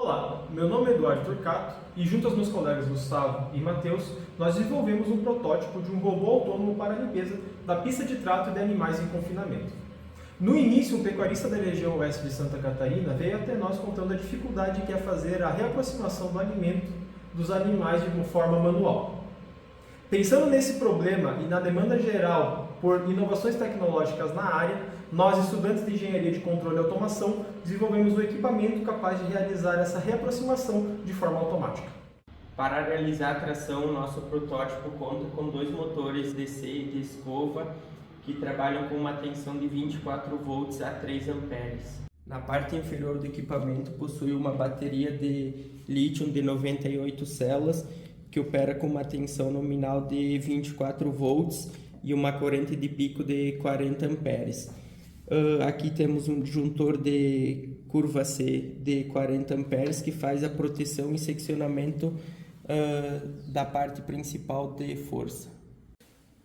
Olá, meu nome é Eduardo Torcato e junto aos meus colegas Gustavo e Matheus, nós desenvolvemos um protótipo de um robô autônomo para a limpeza da pista de trato de animais em confinamento. No início, um pecuarista da região oeste de Santa Catarina veio até nós contando a dificuldade que é fazer a reaproximação do alimento dos animais de uma forma manual. Pensando nesse problema e na demanda geral por inovações tecnológicas na área, nós, estudantes de Engenharia de Controle e Automação, desenvolvemos um equipamento capaz de realizar essa reaproximação de forma automática. Para realizar a tração, nosso protótipo conta com dois motores DC e de escova que trabalham com uma tensão de 24 volts a 3 amperes. Na parte inferior do equipamento possui uma bateria de lítio de 98 células que opera com uma tensão nominal de 24 volts e uma corrente de pico de 40 amperes. Aqui temos um disjuntor de curva C de 40 amperes que faz a proteção e seccionamento da parte principal de força.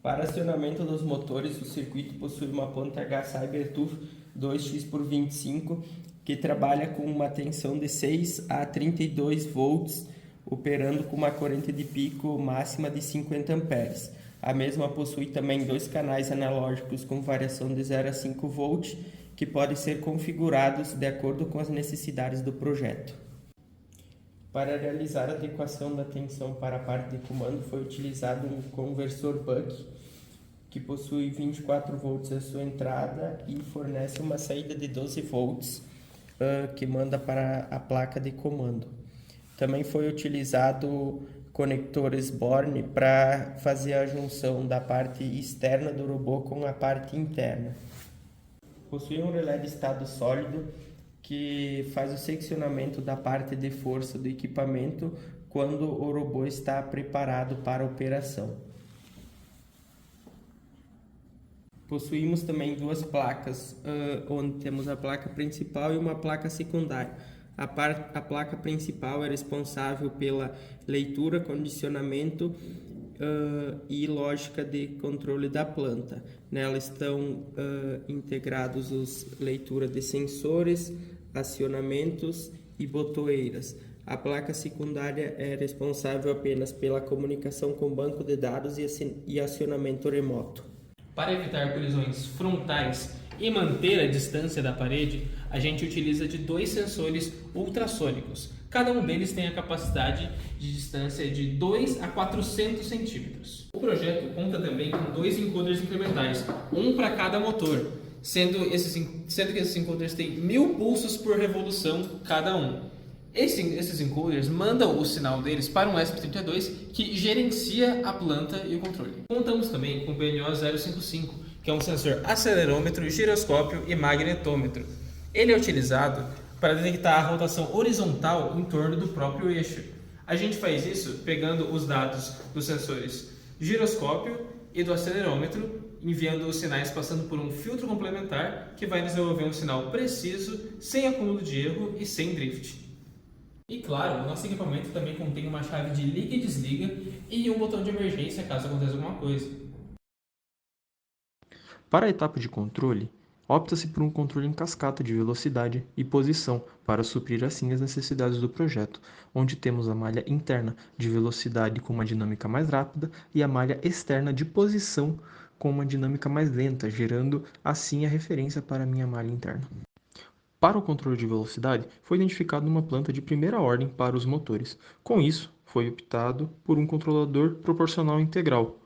Para acionamento dos motores, o circuito possui uma ponta H Cybertooth 2x por 25 que trabalha com uma tensão de 6 a 32 volts, operando com uma corrente de pico máxima de 50 amperes. A mesma possui também dois canais analógicos com variação de 0 a 5 volts, que podem ser configurados de acordo com as necessidades do projeto. Para realizar a adequação da tensão para a parte de comando, foi utilizado um conversor buck, que possui 24 volts à sua entrada e fornece uma saída de 12 volts, que manda para a placa de comando. Também foi utilizado conectores Born para fazer a junção da parte externa do robô com a parte interna. Possui um relé de estado sólido que faz o seccionamento da parte de força do equipamento quando o robô está preparado para a operação. Possuímos também duas placas, onde temos a placa principal e uma placa secundária. A placa principal é responsável pela leitura, condicionamento e lógica de controle da planta. Nela estão integrados os leitura de sensores, acionamentos e botoeiras. A placa secundária é responsável apenas pela comunicação com o banco de dados e acionamento remoto. Para evitar colisões frontais e manter a distância da parede, a gente utiliza de dois sensores ultrassônicos. Cada um deles tem a capacidade de distância de 2 a 400 centímetros. O projeto conta também com dois encoders incrementais, um para cada motor, sendo que esses encoders têm 1000 pulsos por revolução cada um. Esses encoders mandam o sinal deles para um ESP32 que gerencia a planta e o controle. Contamos também com o BNO 055, que é um sensor acelerômetro, giroscópio e magnetômetro. Ele é utilizado para detectar a rotação horizontal em torno do próprio eixo. A gente faz isso pegando os dados dos sensores giroscópio e do acelerômetro, enviando os sinais passando por um filtro complementar que vai nos devolver um sinal preciso, sem acúmulo de erro e sem drift. E claro, o nosso equipamento também contém uma chave de liga e desliga e um botão de emergência caso aconteça alguma coisa. Para a etapa de controle, opta-se por um controle em cascata de velocidade e posição para suprir assim as necessidades do projeto, onde temos a malha interna de velocidade com uma dinâmica mais rápida e a malha externa de posição com uma dinâmica mais lenta, gerando assim a referência para a minha malha interna. Para o controle de velocidade, foi identificado uma planta de primeira ordem para os motores. Com isso, foi optado por um controlador proporcional integral,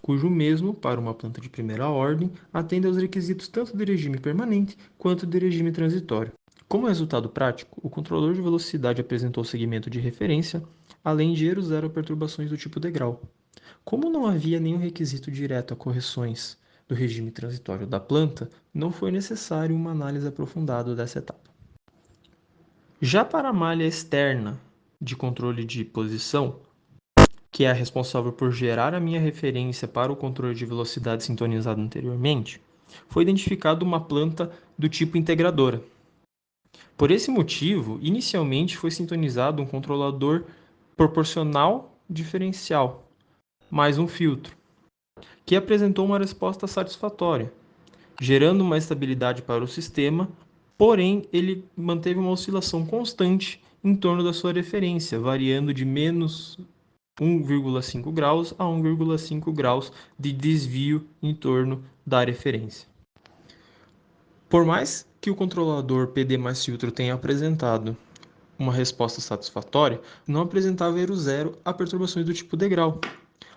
cujo mesmo, para uma planta de primeira ordem, atende aos requisitos tanto de regime permanente quanto de regime transitório. Como resultado prático, o controlador de velocidade apresentou segmento de referência, além de Euro 0 perturbações do tipo degrau. Como não havia nenhum requisito direto a correções do regime transitório da planta, não foi necessário uma análise aprofundada dessa etapa. Já para a malha externa de controle de posição, que é a responsável por gerar a minha referência para o controle de velocidade sintonizado anteriormente, foi identificada uma planta do tipo integradora. Por esse motivo, inicialmente foi sintonizado um controlador proporcional diferencial, mais um filtro, que apresentou uma resposta satisfatória, gerando uma estabilidade para o sistema, porém ele manteve uma oscilação constante em torno da sua referência, variando de menos 1,5 graus a 1,5 graus de desvio em torno da referência. Por mais que o controlador PD mais filtro tenha apresentado uma resposta satisfatória, não apresentava erro zero a perturbações do tipo degrau.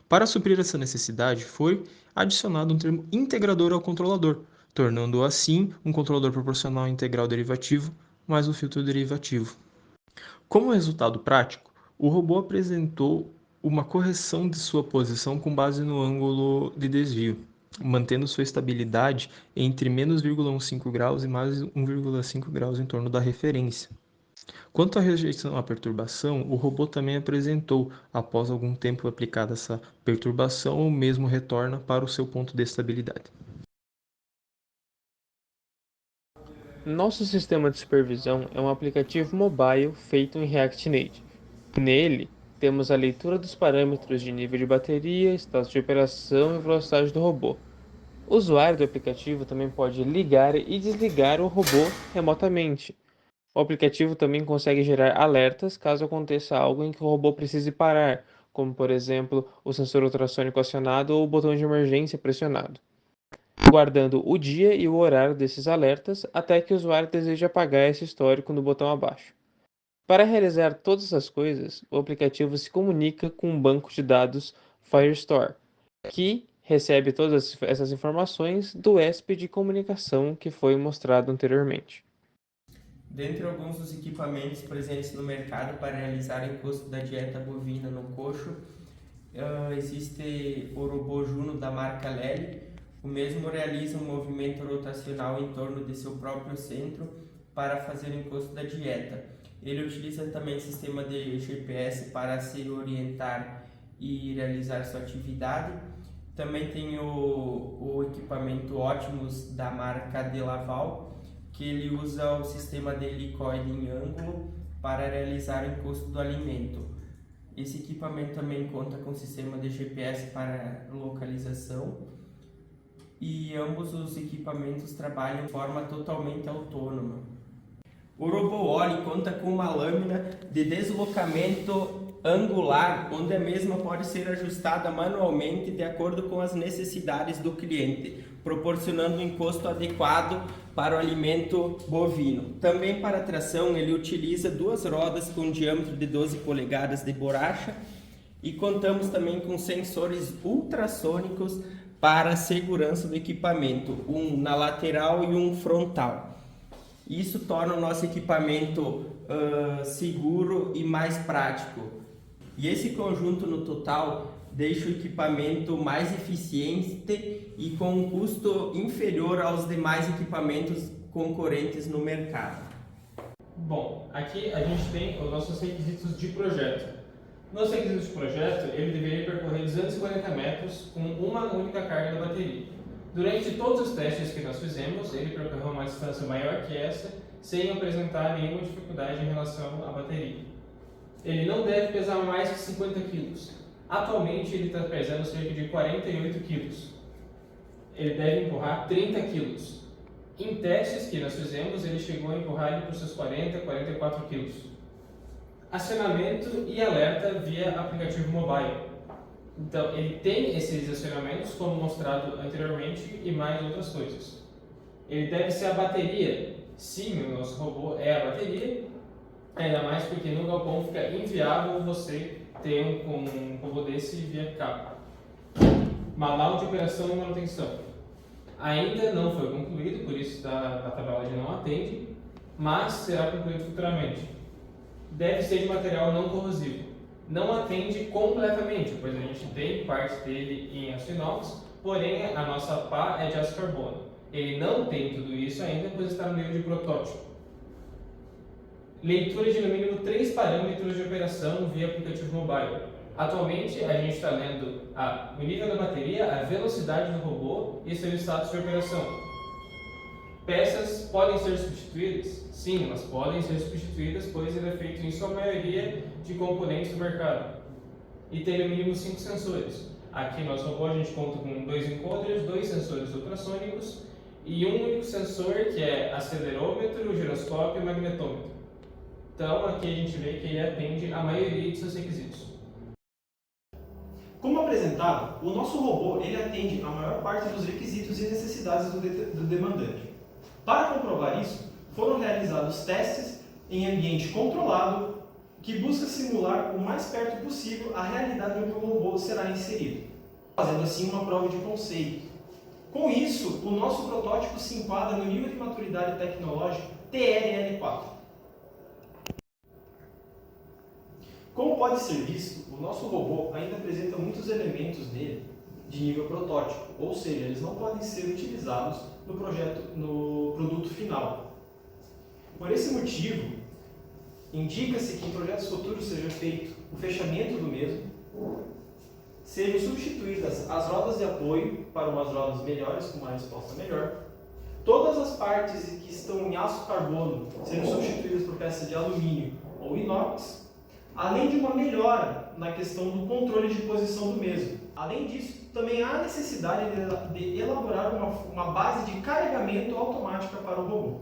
Para suprir essa necessidade, foi adicionado um termo integrador ao controlador, tornando-o assim um controlador proporcional integral derivativo mais o filtro derivativo. Como resultado prático, o robô apresentou uma correção de sua posição com base no ângulo de desvio, mantendo sua estabilidade entre menos 0,15 graus e mais 1,5 graus em torno da referência. Quanto à rejeição à perturbação, o robô também apresentou, após algum tempo aplicada essa perturbação, o mesmo retorna para o seu ponto de estabilidade. Nosso sistema de supervisão é um aplicativo mobile feito em React Native. Nele, temos a leitura dos parâmetros de nível de bateria, status de operação e velocidade do robô. O usuário do aplicativo também pode ligar e desligar o robô remotamente. O aplicativo também consegue gerar alertas caso aconteça algo em que o robô precise parar, como por exemplo o sensor ultrassônico acionado ou o botão de emergência pressionado, guardando o dia e o horário desses alertas até que o usuário deseje apagar esse histórico no botão abaixo. Para realizar todas essas coisas, o aplicativo se comunica com um banco de dados Firestore, que recebe todas essas informações do ESP de comunicação que foi mostrado anteriormente. Dentre alguns dos equipamentos presentes no mercado para realizar encosto da dieta bovina no coxo, existe o robô Juno da marca Lely. O mesmo realiza um movimento rotacional em torno de seu próprio centro para fazer o encosto da dieta. Ele utiliza também sistema de GPS para se orientar e realizar sua atividade. Também tem o equipamento Optimus da marca Delaval, que ele usa o sistema de helicoide em ângulo para realizar o encosto do alimento. Esse equipamento também conta com sistema de GPS para localização e ambos os equipamentos trabalham de forma totalmente autônoma. O robô Oli conta com uma lâmina de deslocamento angular, onde a mesma pode ser ajustada manualmente de acordo com as necessidades do cliente, proporcionando um encosto adequado para o alimento bovino. Também para tração, ele utiliza duas rodas com diâmetro de 12 polegadas de borracha e contamos também com sensores ultrassônicos para a segurança do equipamento, um na lateral e um frontal. Isso torna o nosso equipamento seguro e mais prático. E esse conjunto no total deixa o equipamento mais eficiente e com um custo inferior aos demais equipamentos concorrentes no mercado. Bom, aqui a gente tem os nossos requisitos de projeto. Nos requisitos de projeto, ele deveria percorrer 240 metros com uma única carga da bateria. Durante todos os testes que nós fizemos, ele percorreu uma distância maior que essa, sem apresentar nenhuma dificuldade em relação à bateria. Ele não deve pesar mais que 50 kg. Atualmente ele está pesando cerca de 48 kg. Ele deve empurrar 30 kg. Em testes que nós fizemos, ele chegou a empurrar para os seus 40, 44 kg. Acionamento e alerta via aplicativo mobile. Então, ele tem esses acionamentos, como mostrado anteriormente, e mais outras coisas. Ele deve ser a bateria. Sim, o nosso robô é a bateria, ainda mais porque no galpão fica inviável você ter um robô desse via cabo. Manual de operação e manutenção. Ainda não foi concluído, por isso a tabela de não atende, mas será concluído futuramente. Deve ser de material não corrosivo. Não atende completamente, pois a gente tem parte dele em aço inox, porém a nossa pá é de aço carbono. Ele não tem tudo isso ainda, pois está no nível de protótipo. Leitura de no mínimo 3 parâmetros de operação via aplicativo mobile. Atualmente a gente está lendo o nível da bateria, a velocidade do robô e seu status de operação. Peças podem ser substituídas? Sim, elas podem ser substituídas, pois ele é feito em sua maioria de componentes do mercado. E tem no mínimo 5 sensores. Aqui no nosso robô a gente conta com 2 encoders, 2 sensores ultrassônicos e um único sensor que é acelerômetro, giroscópio e magnetômetro. Então aqui a gente vê que ele atende a maioria de seus requisitos. Como apresentado, o nosso robô ele atende a maior parte dos requisitos e necessidades do demandante. Para comprovar isso, foram realizados testes em ambiente controlado que busca simular o mais perto possível a realidade onde o robô será inserido, fazendo assim uma prova de conceito. Com isso, o nosso protótipo se enquadra no nível de maturidade tecnológica TRL4. Como pode ser visto, o nosso robô ainda apresenta muitos elementos nele de nível protótipo, ou seja, eles não podem ser utilizados no produto final. Por esse motivo, indica-se que em projetos futuros seja feito o fechamento do mesmo, sejam substituídas as rodas de apoio para umas rodas melhores, com uma resposta melhor, todas as partes que estão em aço carbono sejam substituídas por peças de alumínio ou inox, além de uma melhora na questão do controle de posição do mesmo. Além disso, também há necessidade de elaborar uma base de carregamento automática para o robô.